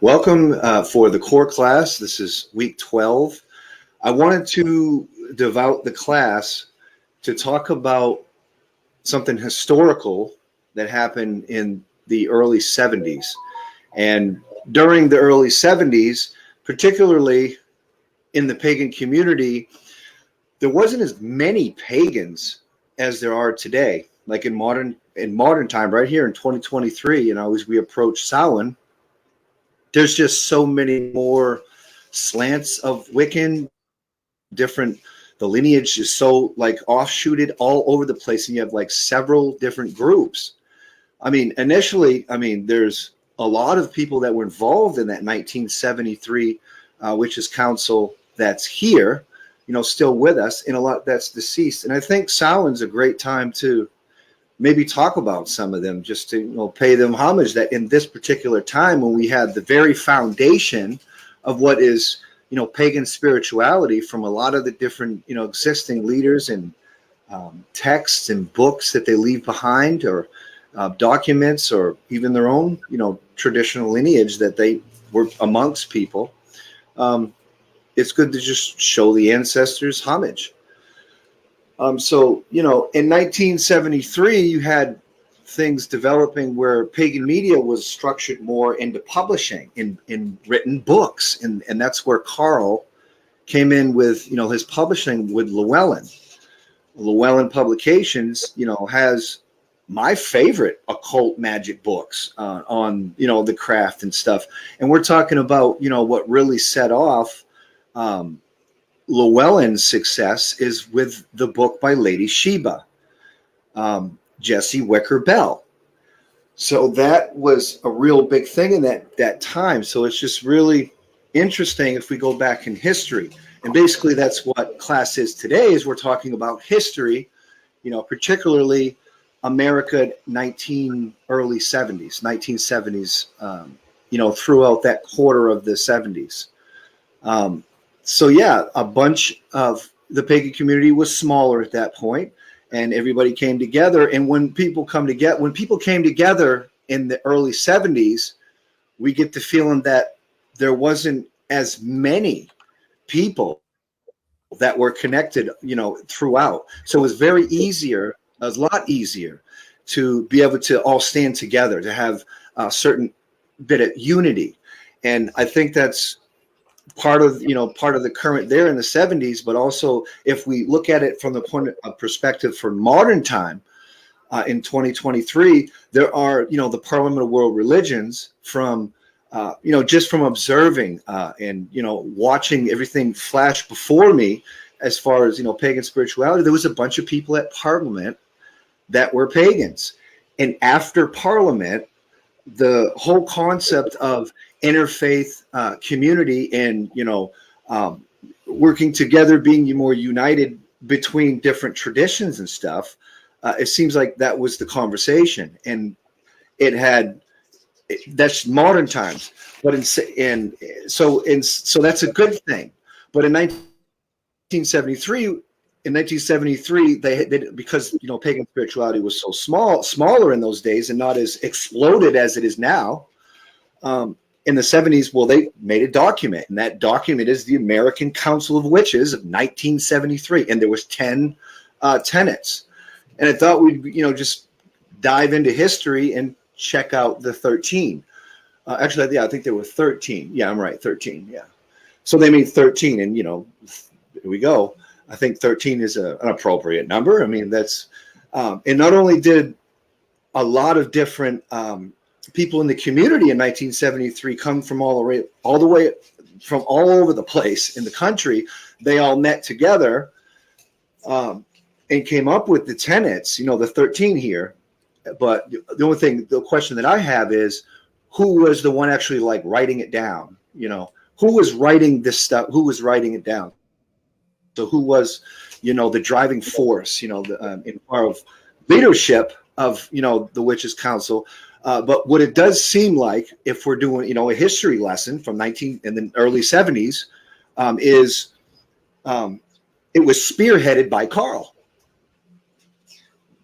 Welcome for the core class. This is week 12. I wanted to devote the class to talk about something historical that happened in the early 70s. And during the early 70s, particularly in the pagan community, there wasn't as many pagans as there are today. Like in modern time, right here in 2023, as we approach Samhain, there's just so many more slants of Wiccan, different. The lineage is so like offshooted all over the place, and you have like several different groups. Initially, there's a lot of people that were involved in that 1973 Witches Council that's here, still with us, and a lot that's deceased. And I think Samhain's a great time to maybe talk about some of them, just to pay them homage, that in this particular time when we had the very foundation of what is pagan spirituality from a lot of the different existing leaders and texts and books that they leave behind, or documents, or even their own traditional lineage that they were amongst people. It's good to just show the ancestors homage. So, in 1973, you had things developing where pagan media was structured more into publishing in written books. And that's where Carl came in with, his publishing with Llewellyn. Llewellyn Publications, has my favorite occult magic books on, the craft and stuff. And we're talking about, what really set off Llewellyn's success is with the book by Lady Sheba, Jessie Wicker Bell. So that was a real big thing in that time. So it's just really interesting if we go back in history. And basically that's what class is today, is we're talking about history, particularly America early 70s, 1970s, throughout that quarter of the 70s. So yeah, a bunch of the pagan community was smaller at that point, and everybody came together. And when people came together in the early 70s, we get the feeling that there wasn't as many people that were connected, throughout. So it was a lot easier to be able to all stand together, to have a certain bit of unity. And I think that's part of the current there in the 70s, but also if we look at it from the point of perspective for modern time, in 2023, there are, the Parliament of World Religions from, just from observing and, watching everything flash before me as far as, pagan spirituality. There was a bunch of people at Parliament that were pagans. And after Parliament, the whole concept of interfaith community and working together, being more united between different traditions and stuff, it seems like that was the conversation. And that's modern times, but so that's a good thing. But in 1973, they because pagan spirituality was so smaller in those days, and not as exploded as it is now. In the 70s, well, they made a document, and that document is the American Council of Witches of 1973, and there was 10 tenets. And I thought we'd just dive into history and check out the 13. Actually, yeah, I think there were 13. Yeah, I'm right, 13. Yeah. So they made 13, and here we go. I think 13 is an appropriate number. That's and not only did a lot of different people in the community in 1973 come from all the way from all over the place in the country. They all met together and came up with the tenets, the 13 here. But the question that I have is, who was the one actually like writing it down? Who was writing this stuff? Who was writing it down? So who was, the driving force, in part of leadership of, the Witches Council? But what it does seem like, if we're doing, a history lesson from in the early 70s, is it was spearheaded by Carl.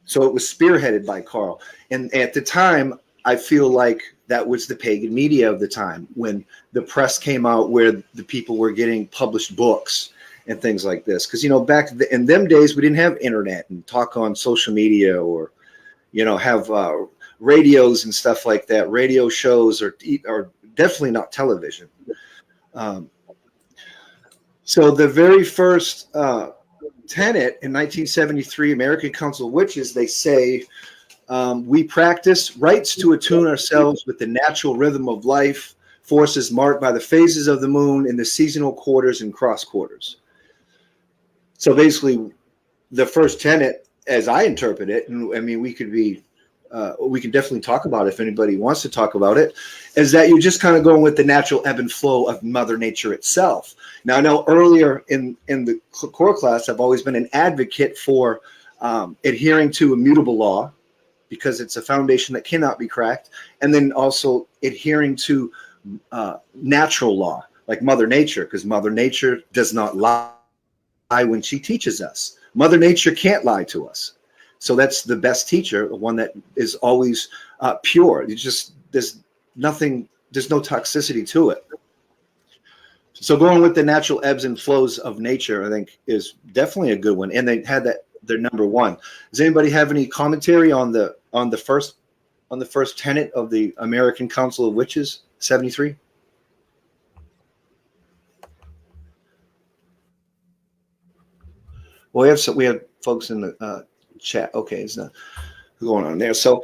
So it was spearheaded by Carl. And at the time, I feel like that was the pagan media of the time, when the press came out, where the people were getting published books and things like this. Because, back in them days, we didn't have internet and talk on social media, or, have radios and stuff like that. Radio shows are definitely not television. So the very first tenet in 1973, American Council of Witches, they say, we practice rites to attune ourselves with the natural rhythm of life, forces marked by the phases of the moon and the seasonal quarters and cross quarters. So basically, the first tenet, as I interpret it, and I mean, we can definitely talk about it if anybody wants to talk about it, is that you're just kind of going with the natural ebb and flow of Mother Nature itself. Now, I know earlier in the core class, I've always been an advocate for adhering to immutable law, because it's a foundation that cannot be cracked, and then also adhering to natural law, like Mother Nature, because Mother Nature does not lie when she teaches us. Mother Nature can't lie to us. So that's the best teacher, the one that is always pure. There's no toxicity to it. So going with the natural ebbs and flows of nature, I think, is definitely a good one. And they had that, their number one. Does anybody have any commentary on the first tenet of the American Council of Witches, 73? Well, we have folks in the chat. Okay, it's not going on there. So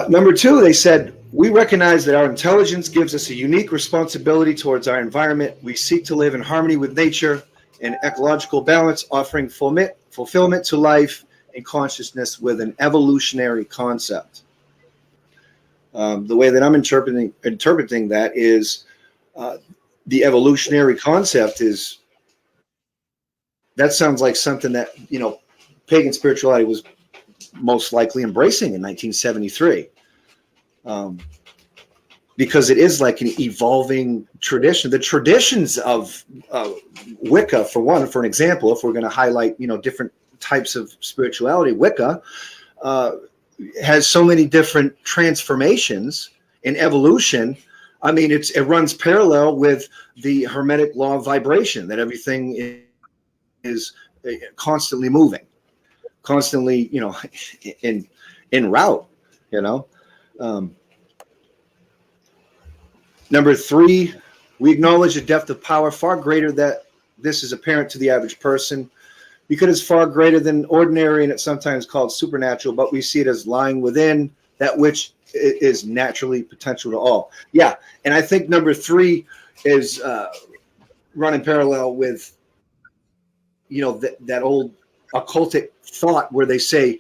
number two, they said, we recognize that our intelligence gives us a unique responsibility towards our environment. We seek to live in harmony with nature and ecological balance, offering fulfillment to life and consciousness with an evolutionary concept. The way that I'm interpreting that is the evolutionary concept is, that sounds like something that, pagan spirituality was most likely embracing in 1973. Because it is like an evolving tradition. The traditions of Wicca, for an example, if we're going to highlight, different types of spirituality, Wicca has so many different transformations and evolution. I mean, it runs parallel with the Hermetic law of vibration, that everything is constantly moving, constantly, in route, Number three, we acknowledge a depth of power far greater that this is apparent to the average person, because it's far greater than ordinary, and it's sometimes called supernatural, but we see it as lying within that which is naturally potential to all. Yeah, and I think number three is running parallel with, that old occultic thought where they say,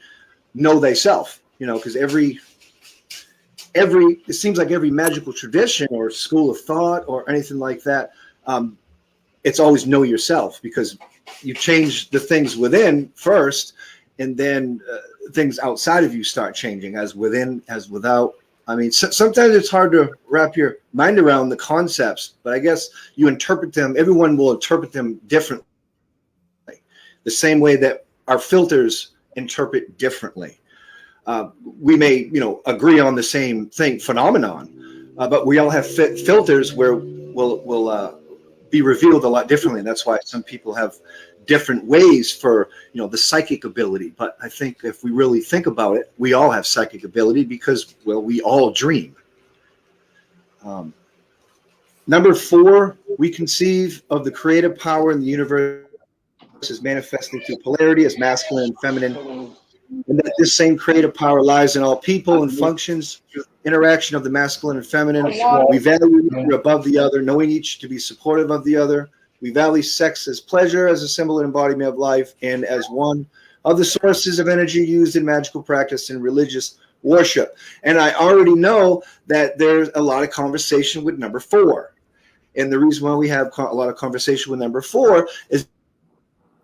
know thyself, because it seems like every magical tradition or school of thought or anything like that, it's always know yourself, because you change the things within first, and then things outside of you start changing, as within as without. I mean, sometimes it's hard to wrap your mind around the concepts, but I guess you interpret them. Everyone will interpret them differently, the same way that our filters interpret differently. We may, agree on the same phenomenon, but we all have filters where will be revealed a lot differently. And that's why some people have different ways for, the psychic ability. But I think if we really think about it, we all have psychic ability because, well, we all dream. Number four, we conceive of the creative power in the universe as manifesting through polarity as masculine and feminine, and that this same creative power lies in all people and functions through interaction of the masculine and feminine. We value each above the other, knowing each to be supportive of the other. We value sex as pleasure, as a symbol and embodiment of life, and as one of the sources of energy used in magical practice and religious worship. And I already know that there's a lot of conversation with number four. And the reason why we have a lot of conversation with number four is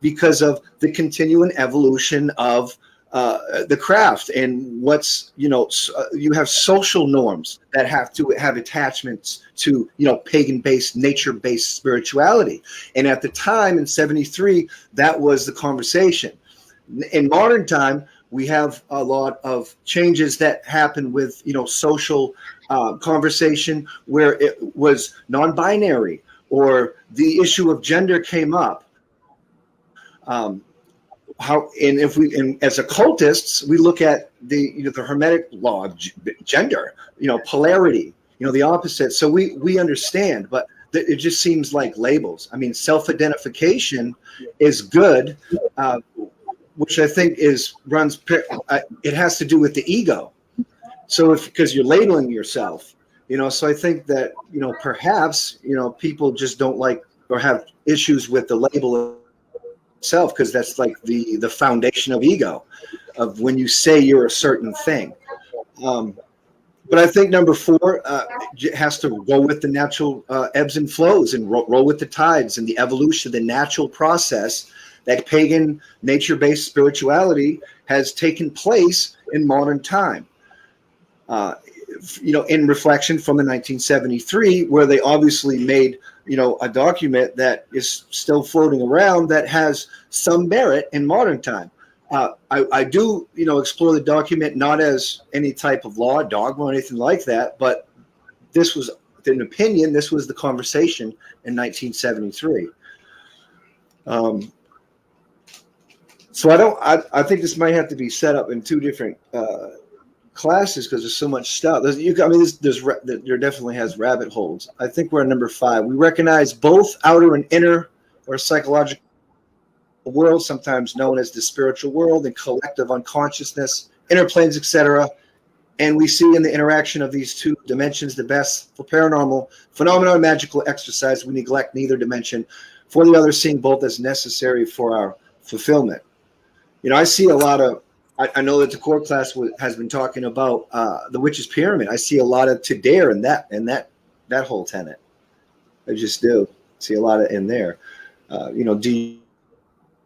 because of the continuing evolution of the craft, and what's, you have social norms that have to have attachments to, pagan-based, nature-based spirituality. And at the time in 73, that was the conversation. In modern time, We have a lot of changes that happen with, social conversation where it was non-binary or the issue of gender came up. And as occultists, we look at the Hermetic law of gender, polarity, the opposite. So we understand, but it just seems like labels. I mean, self-identification is good, which I think it has to do with the ego. So because you're labeling yourself, so I think that, perhaps, people just don't like or have issues with the label itself, because that's like the foundation of ego, of when you say you're a certain thing. But I think number 4 has to go with the natural ebbs and flows and roll with the tides and the evolution, the natural process that pagan nature-based spirituality has taken place in modern time. In reflection from the 1973, where they obviously made, a document that is still floating around that has some merit in modern time. I do, explore the document not as any type of law, dogma, or anything like that, but this was an opinion. This was the conversation in 1973. So I think this might have to be set up in 2 different classes, because there's so much stuff. There definitely has rabbit holes. I think we're at number 5. We recognize both outer and inner or psychological world, sometimes known as the spiritual world, and collective unconsciousness, inner planes, etc. And we see in the interaction of these 2 dimensions the best for paranormal phenomena and magical exercise. We neglect neither dimension for the other, seeing both as necessary for our fulfillment. I see a lot of, I know that the core class has been talking about the witch's pyramid. I see a lot of to dare in that whole tenet. I just do see a lot of in there. Do you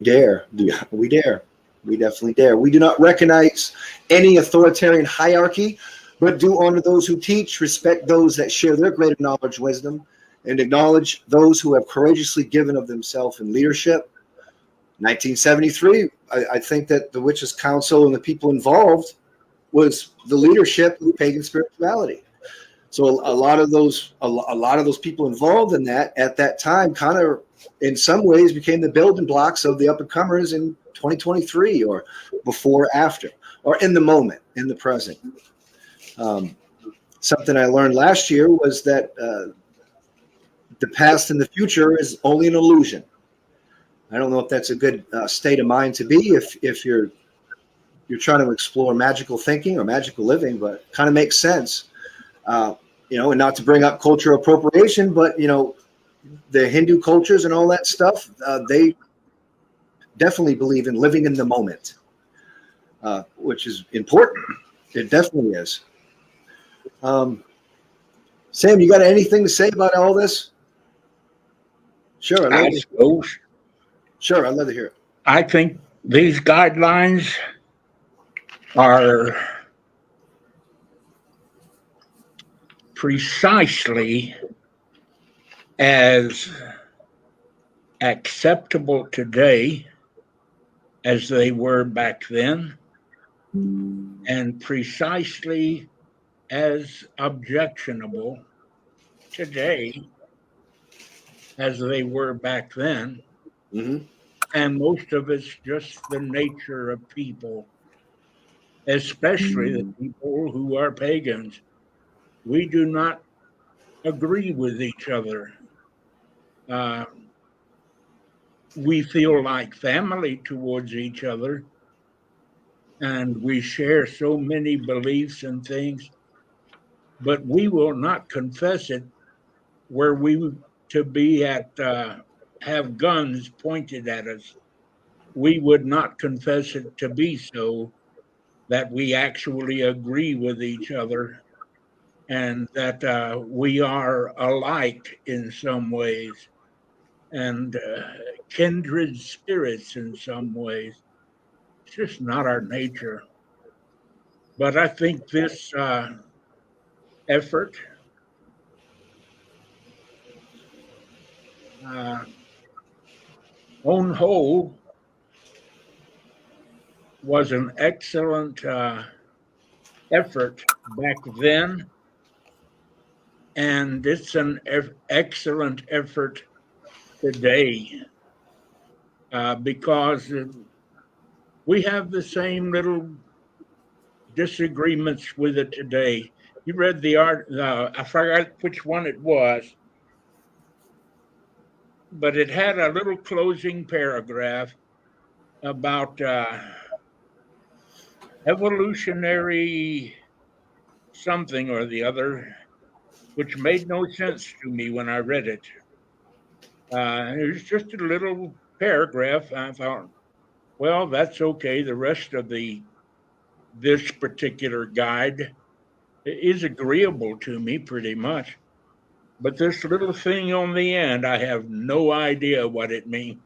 dare? We dare. We definitely dare. We do not recognize any authoritarian hierarchy, but do honor those who teach, respect those that share their greater knowledge, wisdom, and acknowledge those who have courageously given of themselves in leadership. 1973, I think that the Witches' Council and the people involved was the leadership of pagan spirituality. So a lot of those people involved in that at that time kind of, in some ways, became the building blocks of the up-and-comers in 2023 or before, after, or in the moment, in the present. Something I learned last year was that the past and the future is only an illusion. I don't know if that's a good state of mind to be if you're trying to explore magical thinking or magical living, but it kind of makes sense. And not to bring up cultural appropriation, but, the Hindu cultures and all that stuff, they definitely believe in living in the moment, which is important. It definitely is. Sam, you got anything to say about all this? Sure. I suppose. Sure, I'd love to hear it. I think these guidelines are precisely as acceptable today as they were back then, and precisely as objectionable today as they were back then. Mm-hmm. And most of it's just the nature of people, especially the people who are pagans. We do not agree with each other. We feel like family towards each other, and we share so many beliefs and things, but we will not confess it where we to be at have guns pointed at us. We would not confess it to be so, that we actually agree with each other and that we are alike in some ways and kindred spirits in some ways. It's just not our nature. But I think this effort on whole was an excellent effort back then, and it's an excellent effort today, because we have the same little disagreements with it today. You read the art, I forgot which one it was, but it had a little closing paragraph about evolutionary something or the other, which made no sense to me when I read it. It was just a little paragraph. I thought, well, that's okay. The rest of this particular guide is agreeable to me pretty much. But this little thing on the end, I have no idea what it means.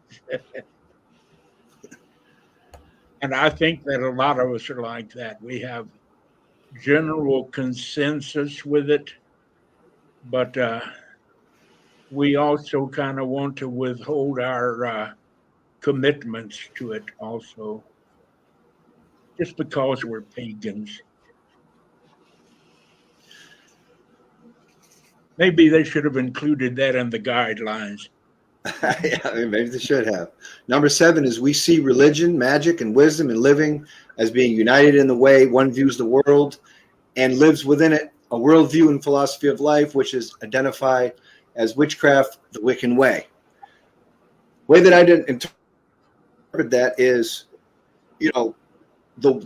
And I think that a lot of us are like that. We have general consensus with it, but we also kind of want to withhold our commitments to it also, just because we're pagans. Maybe they should have included that in the guidelines. Yeah, I mean, maybe they should have. Number 7 is we see religion, magic, and wisdom in living as being united in the way one views the world and lives within it, a worldview and philosophy of life, which is identified as witchcraft, the Wiccan way. Way that I didn't interpret that is, the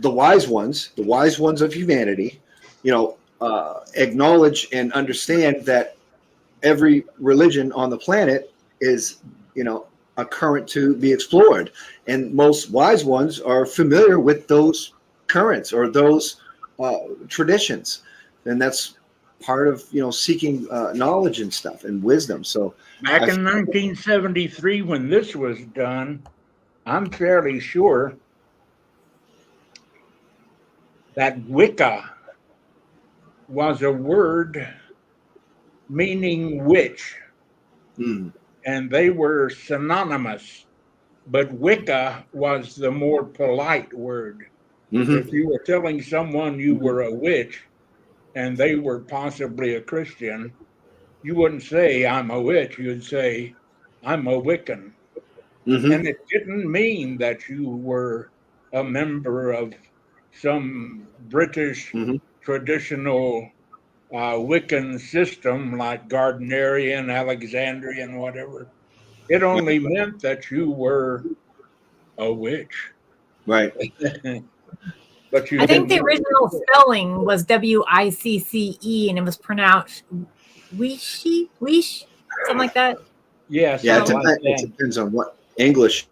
wise ones of humanity, acknowledge and understand that every religion on the planet is, a current to be explored. And most wise ones are familiar with those currents or those traditions. And that's part of, seeking knowledge and stuff and wisdom. So back in 1973, when this was done, I'm fairly sure that Wicca was a word meaning witch. And they were synonymous, but Wicca was the more polite word. If you were telling someone you were a witch and they were possibly a Christian, you wouldn't say, I'm a witch. You'd say, I'm a Wiccan. And it didn't mean that you were a member of some British traditional Wiccan system like Gardnerian, Alexandrian, whatever. It only meant that you were a witch. Right. But I think the original spelling was Wicce, and it was pronounced Wish, something like that. Yes. Yeah, it depends on what English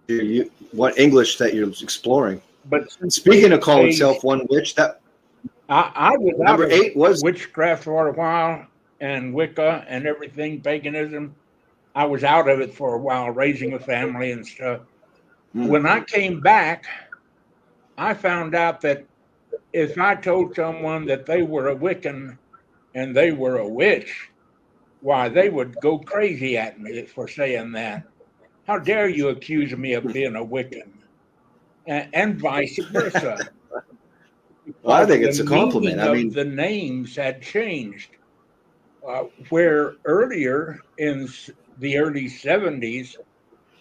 that you're exploring. But speaking of calling itself one witch, that I was number 8 was witchcraft for a while, and Wicca and everything, paganism. I was out of it for a while, raising a family and stuff. When I came back, I found out that if I told someone that they were a Wiccan and they were a witch, why, they would go crazy at me for saying that. How dare you accuse me of being a Wiccan? And vice versa. Well, I think it's a compliment. I mean, the names had changed. Where earlier in the early 70s,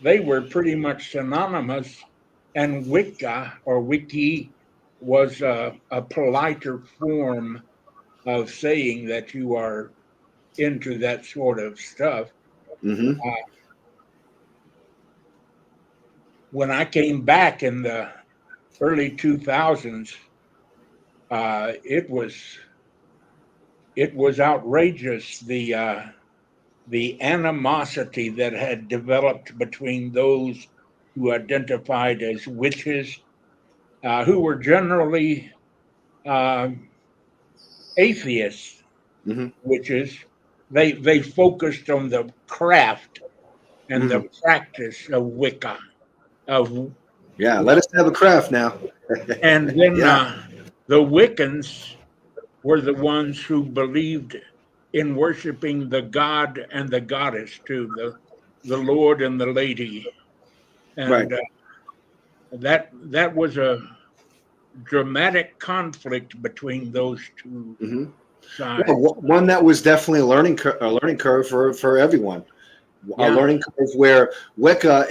they were pretty much synonymous, and Wicca or Wiki was a politer form of saying that you are into that sort of stuff. When I came back in the early 2000s, it was outrageous, the animosity that had developed between those who identified as witches, who were generally atheists, witches. They focused on the craft and the practice of Wicca. Let us have a craft now. And then the Wiccans were the ones who believed in worshiping the god and the goddess too, the Lord and the Lady. And that was a dramatic conflict between those two Mhm. sides. Well, one that was definitely a learning curve for everyone. A Yeah. learning curve where Wicca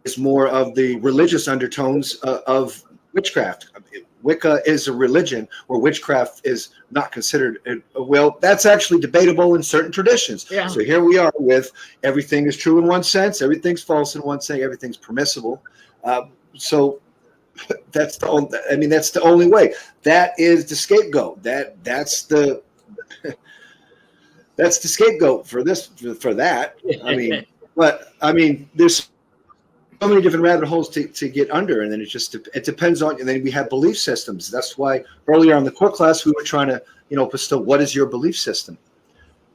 is more of the religious undertones of witchcraft. Wicca is a religion where witchcraft is not considered. Well, that's actually debatable in certain traditions. Yeah. So here we are with everything is true in one sense, everything's false in one sense, everything's permissible. So that's the only, I mean, that's the only way. That is the scapegoat. That's the scapegoat for that. I mean, there's so many different rabbit holes to get under, and then it depends on. And then we have belief systems. That's why earlier on the core class we were trying to bestow what is your belief system,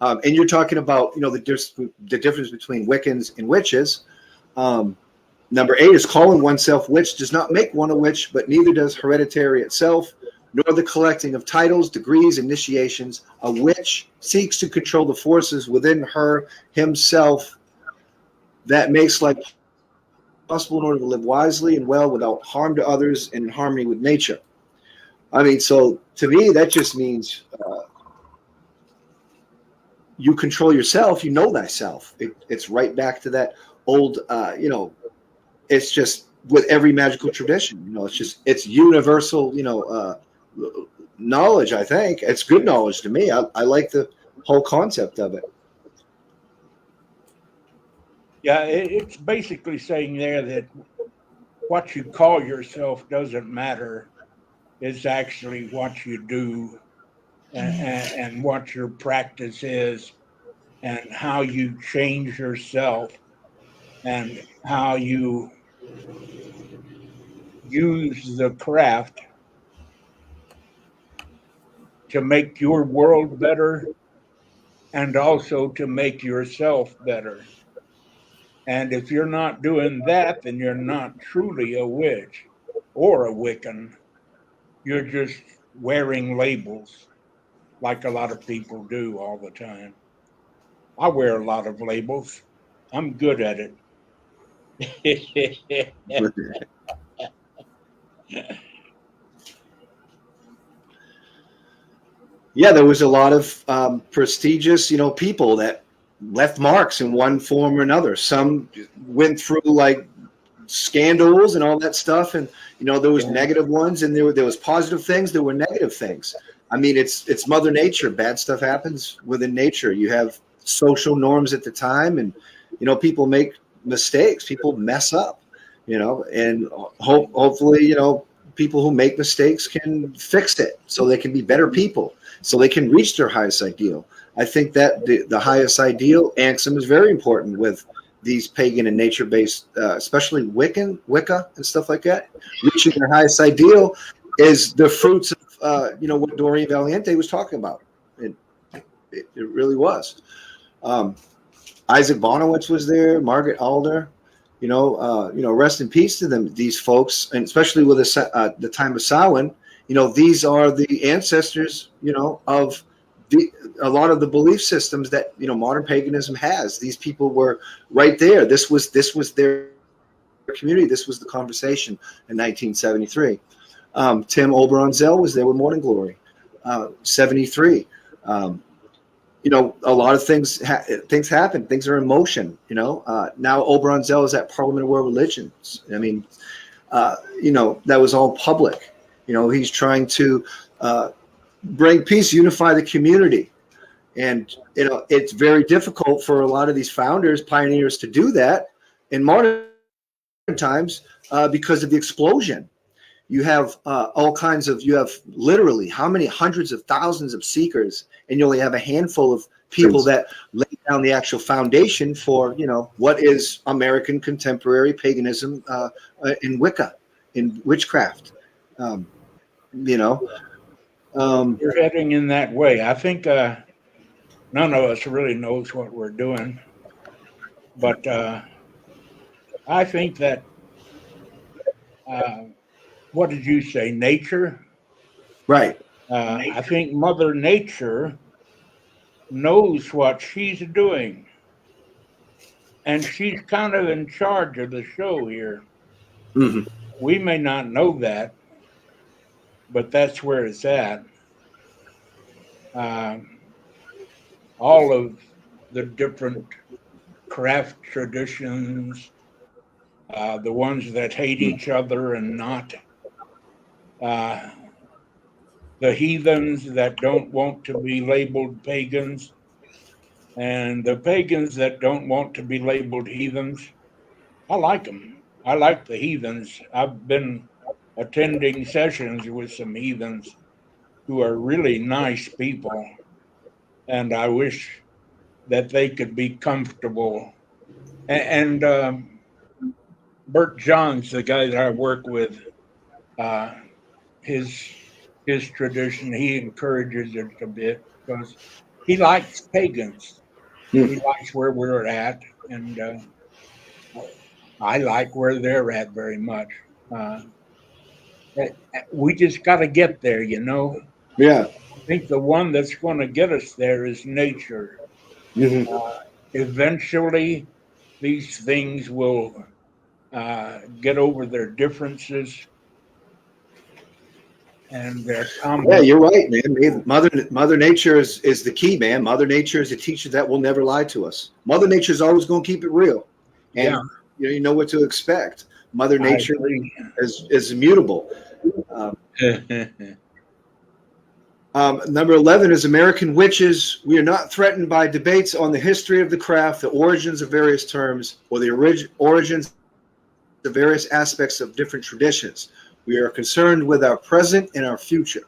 and you're talking about the difference between Wiccans and witches. Number 8 is calling oneself witch does not make one a witch, but neither does hereditary itself, nor the collecting of titles, degrees, initiations. A witch seeks to control the forces within himself that makes life possible in order to live wisely and well without harm to others and in harmony with nature. I mean, so to me, that just means you control yourself, you know thyself. It's right back to that old, it's just with every magical tradition, it's universal, knowledge. I think it's good knowledge to me. I like the whole concept of it. Yeah, it's basically saying there that what you call yourself doesn't matter. It's actually what you do and what your practice is and how you change yourself and how you use the craft to make your world better and also to make yourself better. And if you're not doing that, then you're not truly a witch or a Wiccan. You're just wearing labels like a lot of people do all the time. I wear a lot of labels. I'm good at it. Yeah, there was a lot of prestigious, people that left marks in one form or another. Some went through like scandals and all that stuff, and there was negative ones, and there was positive things. There were negative things. I mean, it's Mother Nature. Bad stuff happens within nature. You have social norms at the time, and people make mistakes. People mess up, and hopefully, people who make mistakes can fix it so they can be better people, so they can reach their highest ideal. I think that the highest ideal, Anselm, is very important with these pagan and nature-based, especially Wicca and stuff like that. Reaching their highest ideal is the fruits of, what Doreen Valiente was talking about. It really was. Isaac Bonowitz was there, Margaret Alder. Rest in peace to them, these folks, and especially with the time of Samhain. These are the ancestors, of a lot of the belief systems that modern paganism has. These people were right there. This was their community. This was the conversation in 1973. Tim Oberon Zell was there with Morning Glory, 73. A lot of things happen. Things are in motion. Now Oberon Zell is at Parliament of World Religions. I mean, that was all public. He's trying to bring peace, unify the community. And, it's very difficult for a lot of these founders, pioneers to do that in modern times because of the explosion. You have you have literally how many hundreds of thousands of seekers, and you only have a handful of people that lay down the actual foundation for, what is American contemporary paganism in Wicca, in witchcraft. You're heading in that way. I think none of us really knows what we're doing, but I think that what did you say? Nature, right? I think Mother Nature knows what she's doing, and she's kind of in charge of the show here. Mhm. We may not know that, but that's where it's at. Um, all of the different craft traditions, the ones that hate each other and not, uh, the heathens that don't want to be labeled pagans, and the pagans that don't want to be labeled heathens. I like them. I like the heathens. I've been attending sessions with some heathens who are really nice people, and I wish that they could be comfortable. And Bert Johns, the guy that I work with, uh, his his tradition, he encourages it a bit because he likes pagans. He Mm. likes where we're at, and I like where they're at very much. Uh, we just got to get there, you know. Yeah. I think the one that's going to get us there is nature. Mhm. Eventually, these things will get over their differences and their Yeah, common. you're right, man. Mother Nature is the key, man. Mother Nature is a teacher that will never lie to us. Mother Nature is always going to keep it real, Yeah, and you know what to expect. Mother I Nature agree. is immutable. Um, Number 11 is American witches. We are not threatened by debates on the history of the craft, the origins of various terms, or the origins of various aspects of different traditions. We are concerned with our present and our future.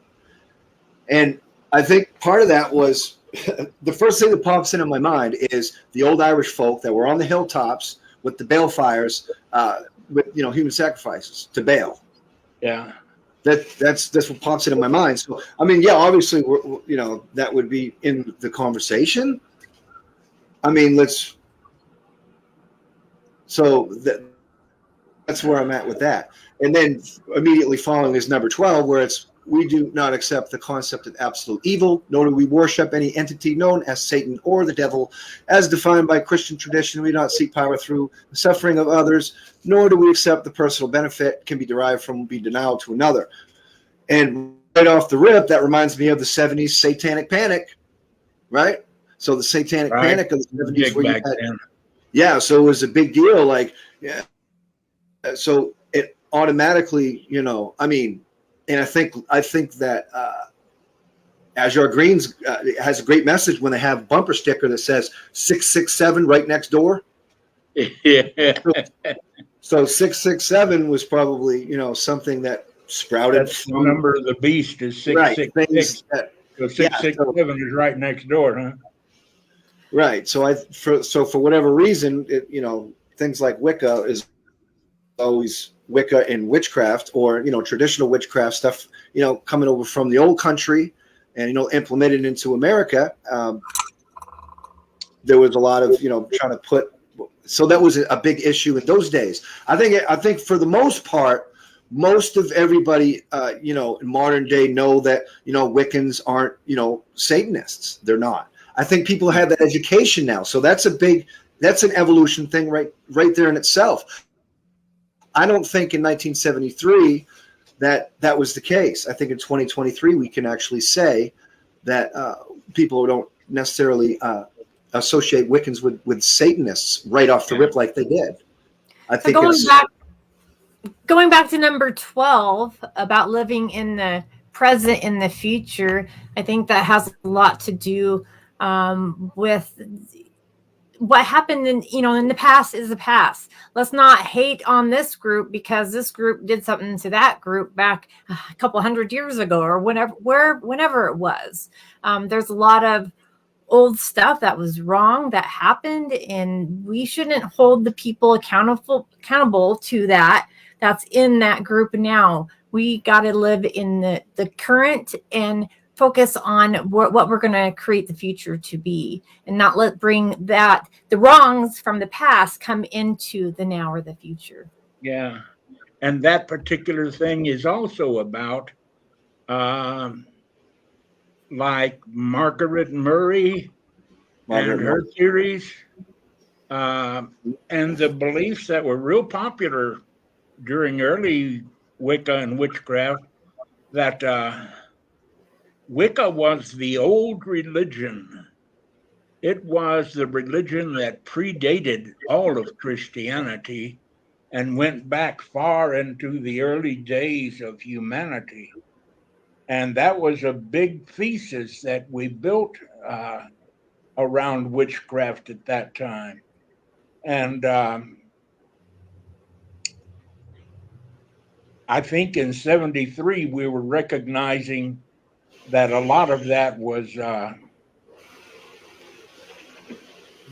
And I think part of that was the first thing that pops into my mind is the old Irish folk that were on the hilltops with the balefires, with human sacrifices to Baal. Yeah, That's what pops into my mind. So I mean, yeah, obviously, that would be in the conversation. I mean, that's where I'm at with that. And then immediately following is number 12, where it's we do not accept the concept of absolute evil, nor do we worship any entity known as Satan or the devil. As defined by Christian tradition, we do not seek power through the suffering of others, nor do we accept the personal benefit can be derived from being denial to another. And right off the rip, that reminds me of the 70s satanic panic, right? So the satanic right. panic of the 70s Big where you back had, then. yeah, so it was a big deal. Like, yeah, so it automatically, I mean, and I think that Azure Greens has a great message when they have a bumper sticker that says 667 right next door. Yeah, So 667 was probably something that sprouted that's the from number of the beast is right 666. things that So yeah. So 667 is right next door, huh? right. So for whatever reason, things like Wicca is always Wicca and witchcraft, or traditional witchcraft stuff, coming over from the old country and implemented into America. There was a lot of trying to put. So that was a big issue in those days. I think for the most part, most of everybody, in modern day know that Wiccans aren't Satanists. They're not. I think people have that education now, so that's an evolution thing right there in itself. I don't think in 1973 that was the case. I think in 2023 we can actually say that people don't necessarily associate Wiccans with Satanists right off the rip like they did. I think going back to number 12 about living in the present in the future, I think that has a lot to do with what happened in the past is the past. Let's not hate on this group because this group did something to that group back a couple hundred years ago or whenever it was. There's a lot of old stuff that was wrong that happened, and we shouldn't hold the people accountable to that. That's in that group now. We got to live in the current and focus on what we're going to create the future to be, and not bring the wrongs from the past come into the now or the future. Yeah. And that particular thing is also about like Margaret Murray and her theories and the beliefs that were real popular during early Wicca and witchcraft that Wicca was the old religion. It was the religion that predated all of Christianity and went back far into the early days of humanity. And that was a big thesis that we built around witchcraft at that time. And I think in 73, we were recognizing that a lot of that was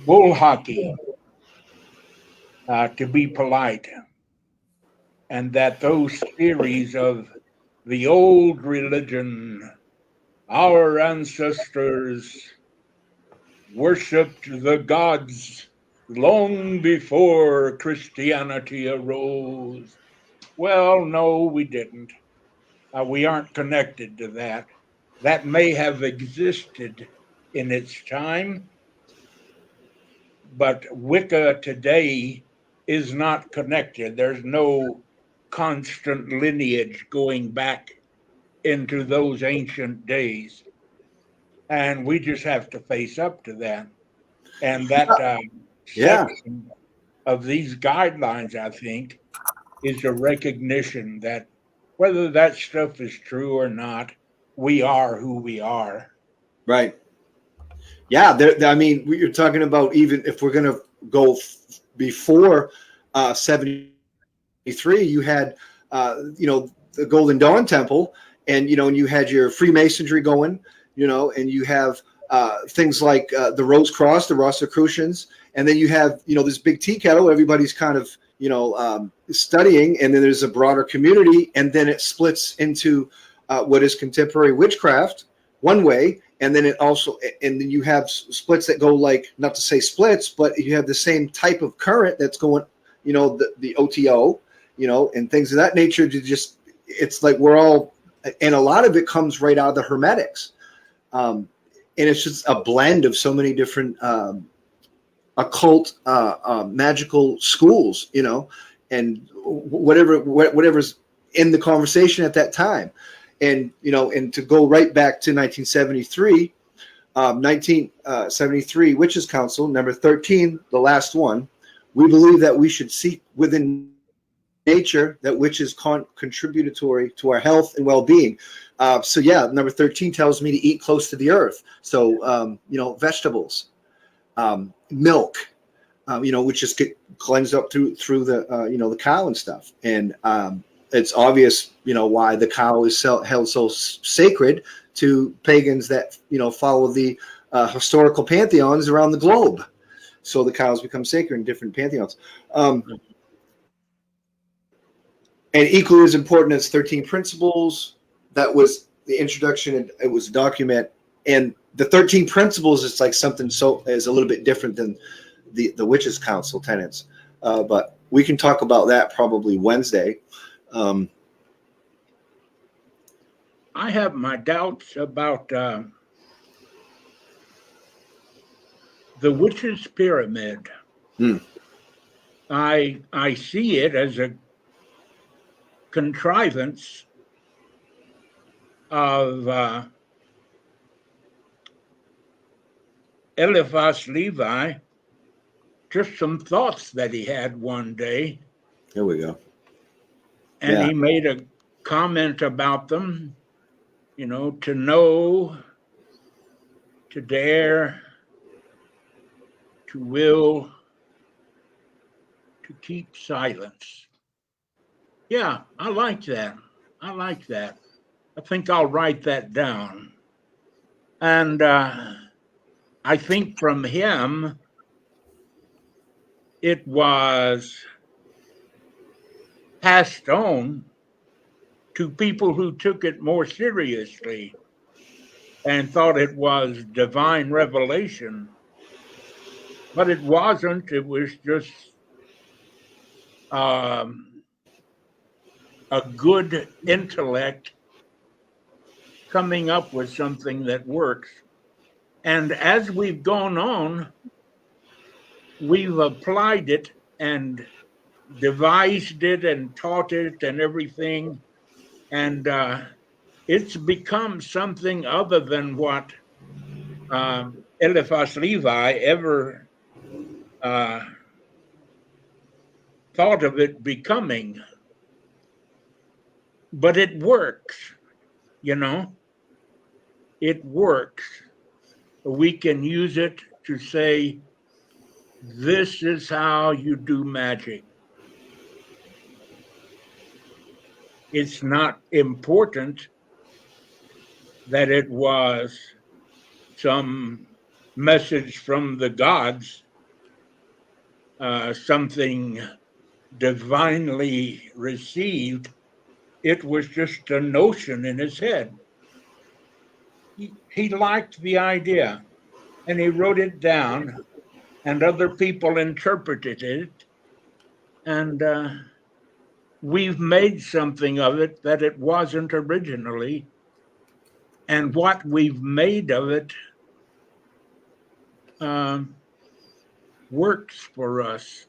bull hockey, to be polite, and that those theories of the old religion, our ancestors worshipped the gods long before Christianity arose. Well, no, we didn't. We aren't connected to that. That may have existed in its time, but Wicca today is not connected. There's no constant lineage going back into those ancient days. And we just have to face up to that. And that section of these guidelines, I think, is a recognition that whether that stuff is true or not, we are who we are. Right. Yeah. I mean, you're talking about, even if we're going to go before 73, you had, the Golden Dawn Temple, and, and you had your Freemasonry going, and you have things like the Rose Cross, the Rosicrucians, and then you have, this big tea kettle everybody's kind of, studying, and then there's a broader community, and then it splits into what is contemporary witchcraft one way, and then and then you have splits that go, like, not to say splits, but you have the same type of current that's going, the OTO, and things of that nature. It's like we're all, and a lot of it comes right out of the Hermetics, and it's just a blend of so many different occult, magical schools, and whatever's in the conversation at that time. And, and to go right back to 1973, 1973 Witches Council, number 13, the last one, we believe that we should seek within nature that which is contributory to our health and well-being. So yeah, number 13 tells me to eat close to the earth. So, vegetables, milk, which just get cleansed up through the, the cow and stuff. And it's obvious, why the cow is held so sacred to pagans that, follow the historical pantheons around the globe. So the cows become sacred in different pantheons. And equally as important as 13 Principles, that was the introduction. It was a document. And the 13 Principles is like something is a little bit different than the Witches Council tenets. But we can talk about that probably Wednesday. I have my doubts about the Witches' Pyramid. I see it as a contrivance of Eliphas Levi, just some thoughts that he had one day. There we go. And he made a comment about them, to know, to dare, to will, to keep silence. Yeah, I like that. I think I'll write that down. And I think from him, it was passed on to people who took it more seriously and thought it was divine revelation. But it wasn't. It was just a good intellect coming up with something that works. And as we've gone on, we've applied it and devised it and taught it and everything. And it's become something other than what Eliphas Levi ever thought of it becoming. But it works, you know. It works. We can use it to say, this is how you do magic. It's not important that it was some message from the gods, something divinely received. It was just a notion in his head. He liked the idea, and he wrote it down, and other people interpreted it, and we've made something of it that it wasn't originally, and what we've made of it works for us.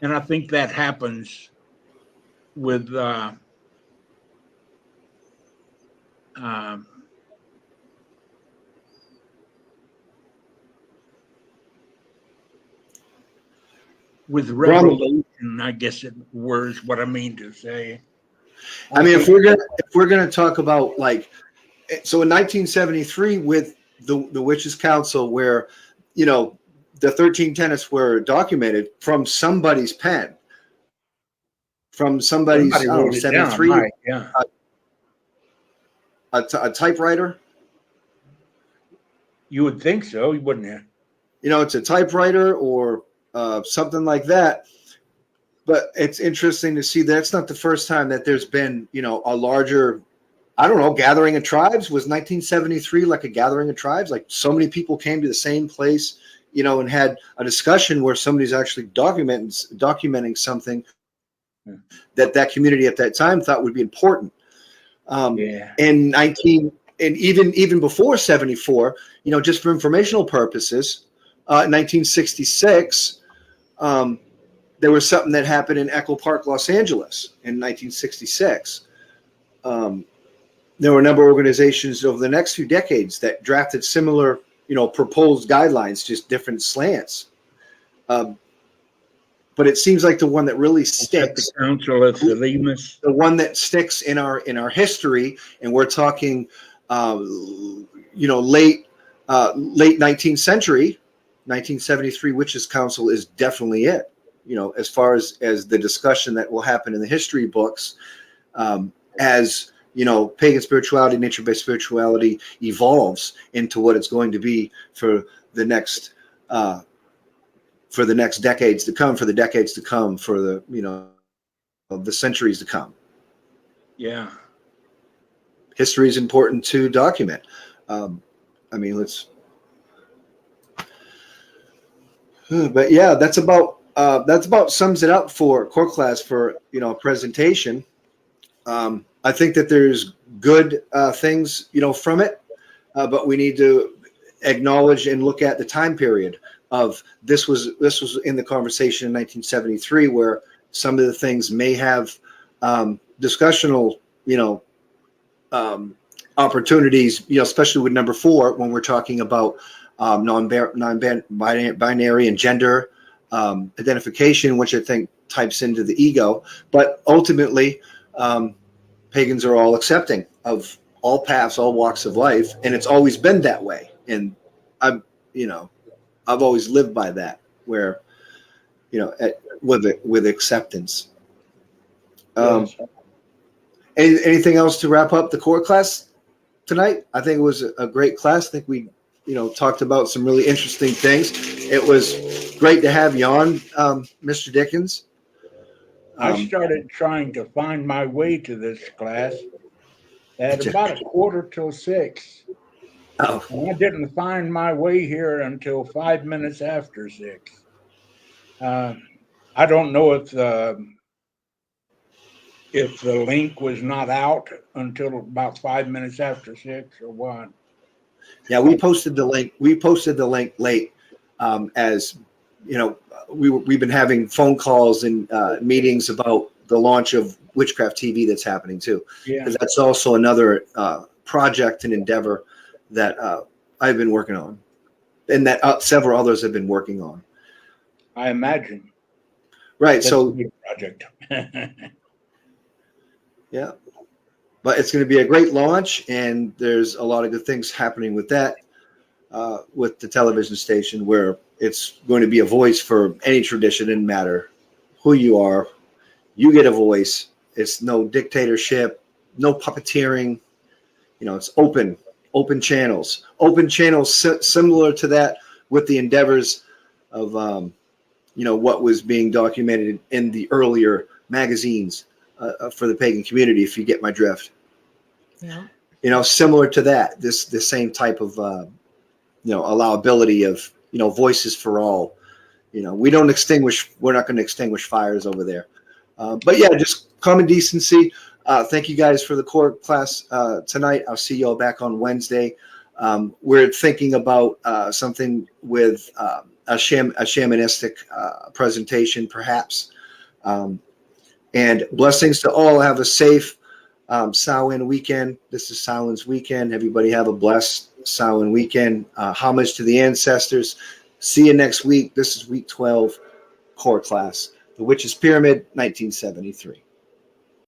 And I think that happens with revelation, I guess it was what I mean to say. I mean, if we're gonna talk about, like, so in 1973 with the Witches' Council, where, you know, the 13 tenets were documented from somebody's pen, from somebody's 73, down, right, yeah. A typewriter. You would think so, wouldn't you? You know, it's a typewriter or something like that. But it's interesting to see that it's not the first time that there's been, you know, a larger, I don't know, gathering of tribes. Was 1973 like a gathering of tribes? Like so many people came to the same place, you know, and had a discussion where somebody's actually documenting something that community at that time thought would be important. And even before 74, you know, just for informational purposes, 1966, there was something that happened in Echo Park, Los Angeles in 1966. There were a number of organizations over the next few decades that drafted similar, you know, proposed guidelines, just different slants. But it seems like the one that really sticks, the Council of Thelemus, the one that sticks in our history, and we're talking, you know, late 19th century, 1973 Witches' Council is definitely it. You know, as far as the discussion that will happen in the history books, as you know, pagan spirituality, nature-based spirituality evolves into what it's going to be for the next decades to come, for the decades to come, for the, you know, the centuries to come. Yeah, history is important to document. I mean, but yeah, that's about sums it up for core class for, you know, presentation. I think that there's good things, you know, from it, but we need to acknowledge and look at the time period of this was in the conversation in 1973, where some of the things may have discussional, you know, opportunities, you know, especially with number 4 when we're talking about non-binary and gender identification, which I think types into the ego. But ultimately, pagans are all accepting of all paths, all walks of life, and it's always been that way. And I've always lived by that, where, you know, with acceptance. Anything else to wrap up the core class tonight? I think it was a great class. I think we, you know, talked about some really interesting things. It was great to have you on, Mr. Dickens. I started trying to find my way to this class at about 5:45. Oh. And I didn't find my way here until 5 minutes after 6. I don't know if the link was not out until about 5 minutes after 6 or what. Yeah, we posted the link. We posted the link late, as we've been having phone calls and meetings about the launch of Witchcraft TV that's happening too. Yeah. Because that's also another project and endeavor that I've been working on, and that several others have been working on. I imagine. Right. That's So a big project. yeah, but it's going to be a great launch, and there's a lot of good things happening with that, with the television station, where it's going to be a voice for any tradition. It doesn't matter who you are, you get a voice. It's no dictatorship, no puppeteering. It's open channels, similar to that, with the endeavors of what was being documented in the earlier magazines for the pagan community, if you get my drift. Yeah. Similar to that, the same type of allowability of voices for all. We're not going to extinguish fires over there. But yeah, just common decency. Thank you guys for the core class tonight. I'll see you all back on Wednesday. We're thinking about something with a shamanistic presentation, perhaps. And blessings to all. Have a safe Samhain weekend. This is Samhain's weekend. Everybody have a blessed Samhain weekend. Homage to the ancestors. See you next week. This is week 12 core class. The Witch's Pyramid, 1973.